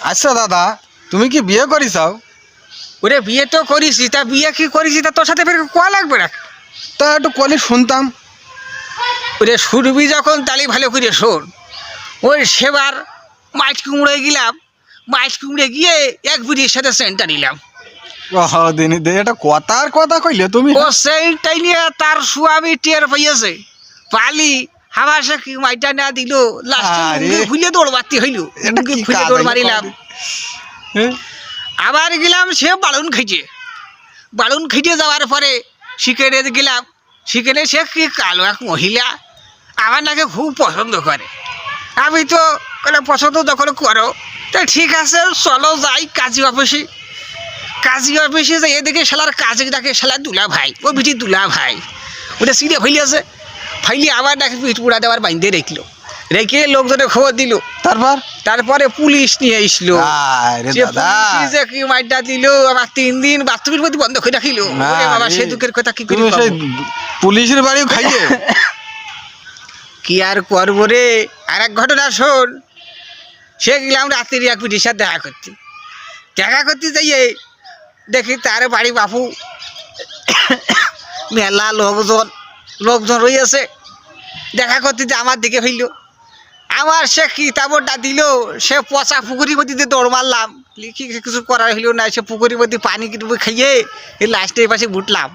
আচ্ছা দাদা, তুমি কি বিয়ে করিসাও? ওরে বিয়ে তো করিসি, তা বিয়ে কি করিসি তা তোর সাথে ফের কোয়া লাগবে না? তা একটু কলি শুনতাম। ওরে শুনবি যখন তালি ভালো করে শোন। ওই সেবার মাছ কুমড়ে গেলাম, মাছ কুমড়ে গিয়ে এক বুড়ির সাথে সেন্টটা নিলাম। দিনী দে, এটা কথার কথা কইলে তুমি। ও সেইটাই নিয়ে তার স্বামী টের পাইয়াছে, পালি আমার সে কি মাইটা না দিল, লাস্টে আরে। ফুলে দৌড় মারতে হইল, এটা কি ফুলে কাজ দৌড় হইলো মারিলাম। হ্যাঁ? আবার গেলাম সে বালুন খেটে, বালুন খেটে যাওয়ার পরে সেখানে গেলাম, সেখানে সে কি কালো এক মহিলা আমার নাকি খুব পছন্দ করে। আমি তো পছন্দ যখন করো তা ঠিক আছে চলো যাই কাজী অফিসে। কাজী অফিসে যাই এদিকে শালার কাজে ডাকে শালা দুলা ভাই, ও বিটি দুলা ভাই, ওটা সিঁড়ে ফাইলে আছে, ফাইলে আবার ডাকে পিঠ পুড়া দেওয়ার বাইন্দে রেখলো, রেখে লোকজনে খবর দিল। তারপর তারপরে পুলিশ নিয়ে আসলো। আরে সে দাদা, পুলিশ যে কি মাইটা দিল, আমার 3 দিন বাথরুমের মধ্যে বন্ধ করে রাখিল। ওরে বাবা, সে দুঃখের কথা কি করে তুমি সেই বলবো? পুলিশের বাড়িও খাইয়ে? কি আর করবো রে। আর এক ঘটনা শোন, সে গেলাম রাত্রি এক পিটির সাথে দেখা করতে যাইয়ে দেখি তার বাড়ি বাপু মেলা লোকজন রয়েছে। দেখা করতে যে আমার দিকে হইল, আমার সে কি তাবরটা দিল, সে পচা পুকুরির মধ্যে দিয়ে দৌড় মারলাম, লিখি কিছু করার হইল না, সে পুকুরির মধ্যে পানি কিনবো খাইয়ে এই লাস্টের পাশে বুটলাম।